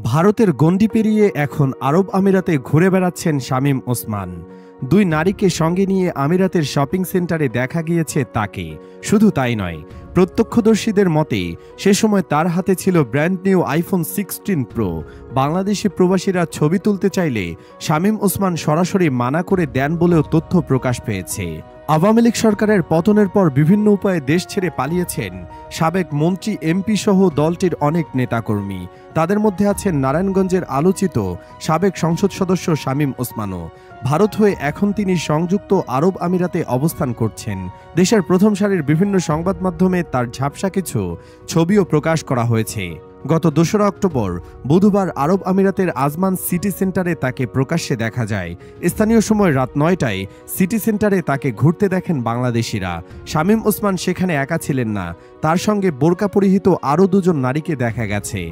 ভারতের গণ্ডি পেরিয়ে এখন আরব আমিরাতে ঘুরে বেড়াচ্ছেন শামীম ওসমান। দুই নারীকে সঙ্গে নিয়ে আমিরাতের শপিং সেন্টারে দেখা গিয়েছে তাকে। শুধু তাই নয়, প্রত্যক্ষদর্শীদের মতে সে সময় তার হাতে ছিল brand new iPhone 16 pro. Bangladeshi প্রবাসীরা ছবি তুলতে চাইলে শামীম ওসমান সরাসরি মানা করে দেন বলেও তথ্য প্রকাশ পেয়েছে। আওয়ামী লীগ সরকারের পতনের পর বিভিন্ন উপায়ে দেশ ছেড়ে পালিয়েছেন সাবেক মন্ত্রী, এমপি সহ দলটির অনেক নেতাকর্মী। তাদের মধ্যে আছেন নারায়ণগঞ্জের আলোচিত সাবেক সংসদ সদস্য শামীম ওসমানও। ভারত হয়ে এখন তিনি সংযুক্ত আরব আমিরাতে অবস্থান করছেন। দেশের প্রথম সারির বিভিন্ন সংবাদ মাধ্যমে তার ঝাপসা কিছু ছবিও প্রকাশ করা হয়েছে। গত ২রা অক্টোবর বুধবার আরব আমিরাতের আজমান সিটি সেন্টারে তাকে প্রকাশ্যে দেখা যায়। স্থানীয় সময় রাত ৯টায় সিটি সেন্টারে তাকে ঘুরতে দেখেন বাংলাদেশিরা। শামীম ওসমান সেখানে একা ছিলেন না, তার সঙ্গে বোরকা পরিহিত আরও দুজন নারীকে দেখা গেছে।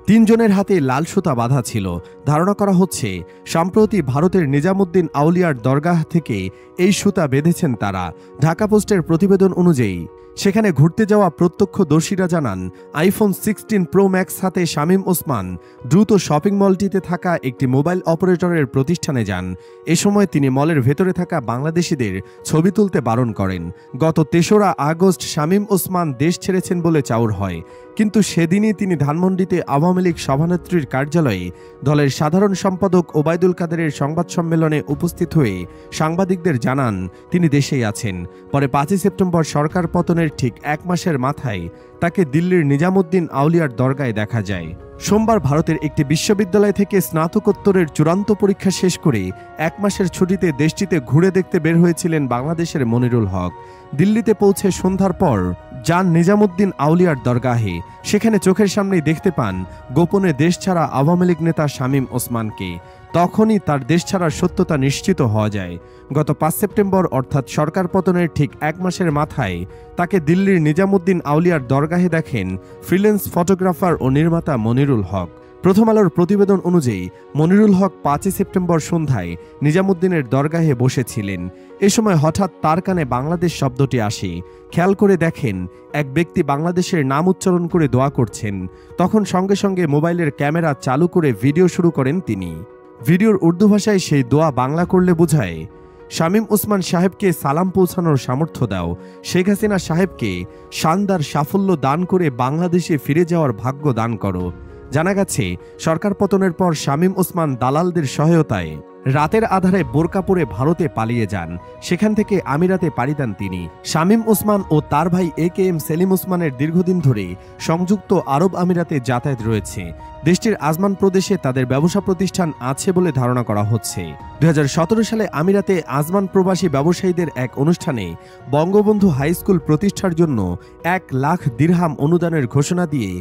৩ জনের হাতে লাল সুতা বাঁধা ছিল। ধারণা করা হচ্ছে সম্প্রতি ভারতের নিজামুদ্দিন আউলিয়ার দরগাহ থেকে এই সুতা বেঁধেছেন তারা। ঢাকা পোস্টের প্রতিবেদন অনুযায়ী সেখানে ঘুরতে যাওয়া প্রত্যক্ষদর্শীরা জানান, আইফোন 16 প্রো ম্যাক্স হাতে শামীম ওসমান দ্রুত শপিং মলটিতে থাকা একটি মোবাইল অপারেটরের প্রতিষ্ঠানে যান। এ সময় তিনি মলের ভেতরে থাকা বাংলাদেশিদের ছবি তুলতে বারণ করেন। গত ৩রা আগস্ট শামীম ওসমান দেশ ছেড়েছেন বলে চাউর হয়, কিন্তু সেদিনই তিনি ধানমন্ডিতে আওয়ামী লীগ সভানেত্রীর কার্যালয়ে দলের সাধারণ সম্পাদক ওবায়দুল কাদেরের সংবাদ সম্মেলনে উপস্থিত হয়ে সাংবাদিকদের জানান তিনি দেশেই আছেন। পরে ৫ই সেপ্টেম্বর সরকার পতনের ঠিক ১ মাসের মাথায় তাকে দিল্লির নিজামুদ্দিন আউলিয়ার দরগায় দেখা যায়। সোমবার ভারতের একটি বিশ্ববিদ্যালয় থেকে স্নাতকোত্তরের চূড়ান্ত পরীক্ষা শেষ করে ১ মাসের ছুটিতে দেশটিতে ঘুরে দেখতে বের হয়েছিলেন বাংলাদেশের মনিরুল হক। দিল্লিতে পৌঁছে সন্ধ্যার পর যান নিজামুদ্দিন আউলিয়ার দরগাহে। সেখানে চোখের সামনেই দেখতে পান গোপনে দেশ ছাড়া আওয়ামী লীগ নেতা শামীম ওসমানকে। তখনই তার দেশ ছাড়ার সত্যতা নিশ্চিত হওয়া যায়। গত ৫ সেপ্টেম্বর অর্থাৎ সরকার পতনের ঠিক ১ মাসের মাথায় তাকে দিল্লির নিজামুদ্দিন আউলিয়ার দরগাহে দেখেন ফ্রিল্যান্স ফটোগ্রাফার ও নির্মাতা মনিরুল হক। প্রথম আলোর প্রতিবেদন অনুযায়ী মনিরুল হক ৫ই সেপ্টেম্বর সন্ধ্যায় নিজামুদ্দিনের দরগাহে বসেছিলেন। এ সময় হঠাৎ তার কানে বাংলাদেশ শব্দটি আসে। খেয়াল করে দেখেন এক ব্যক্তি বাংলাদেশের নাম উচ্চারণ করে দোয়া করছেন। তখন সঙ্গে সঙ্গে মোবাইলের ক্যামেরা চালু করে ভিডিও শুরু করেন তিনি। ভিডিওর উর্দু ভাষায় সেই দোয়া বাংলা করলে বোঝায়, শামীম ওসমান সাহেবকে সালাম পৌঁছানোর সামর্থ্য দাও, শেখ হাসিনা সাহেবকে শানদার সাফল্য দান করে বাংলাদেশে ফিরে যাওয়ার ভাগ্য দান করো। জানা গেছে, সরকার পতনের পর শামীম ওসমান দালালদের সহায়তায় রাতের আধারে বোরকা পরে ভারতে পালিয়ে যান। সেখান থেকে আমিরাতে পাড়ি দেন তিনি। শামীম ওসমান ও তার ভাই AKM সেলিম ওসমানের দীর্ঘদিন ধরে সংযুক্ত আরব আমিরাতে যাতায়াত রয়েছে। দেশটির আজমান প্রদেশে তাদের ব্যবসা প্রতিষ্ঠান আছে বলে ধারণা করা হচ্ছে। ২০১৭ সালে আমিরাতে আজমান প্রবাসী ব্যবসায়ীদের এক অনুষ্ঠানে বঙ্গবন্ধু হাই স্কুল প্রতিষ্ঠার জন্য ১ লাখ দিরহাম অনুদানের ঘোষণা দিয়ে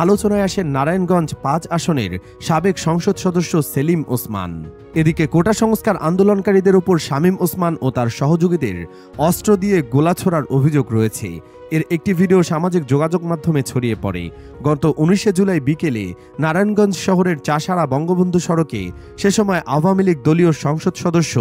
আলোচনায় আসেন নারায়ণগঞ্জ ৫ আসনের সাবেক সংসদ সদস্য সেলিম ওসমান। এদিকে কোটা সংস্কার আন্দোলনকারীদের উপর শামীম ওসমান ও তার সহযোগীদের অস্ত্র দিয়ে গোলা ছোড়ার অভিযোগ রয়েছে। এর একটি ভিডিও সামাজিক যোগাযোগ মাধ্যমে ছড়িয়ে পড়ে। গত ১৯শে জুলাই বিকেলে নারায়ণগঞ্জ শহরের চাষাড়া বঙ্গবন্ধু সড়কে সে সময় আওয়ামী লীগ দলীয় সংসদ সদস্য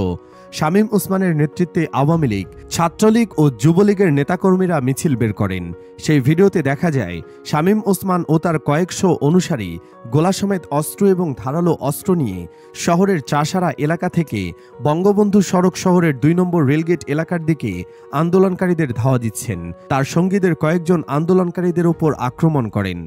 শামীম ওসমানের নেতৃত্বে আওয়ামী লীগ, ছাত্রলীগ ও যুবলীগের নেতাকর্মীরা মিছিল বের করেন। সেই ভিডিওতে দেখা যায় শামীম ওসমান ও তার কয়েকশো অনুসারী গোলা সমেত অস্ত্র এবং ধারালো অস্ত্র নিয়ে শহরের চাষাড়া এলাকা থেকে বঙ্গবন্ধু সড়ক শহরের ২ নম্বর রেলগেট এলাকার দিকে আন্দোলনকারীদের ধাওয়া দিচ্ছেন। তার সঙ্গীদের কয়েকজন আন্দোলনকারীদের উপর আক্রমণ করেন।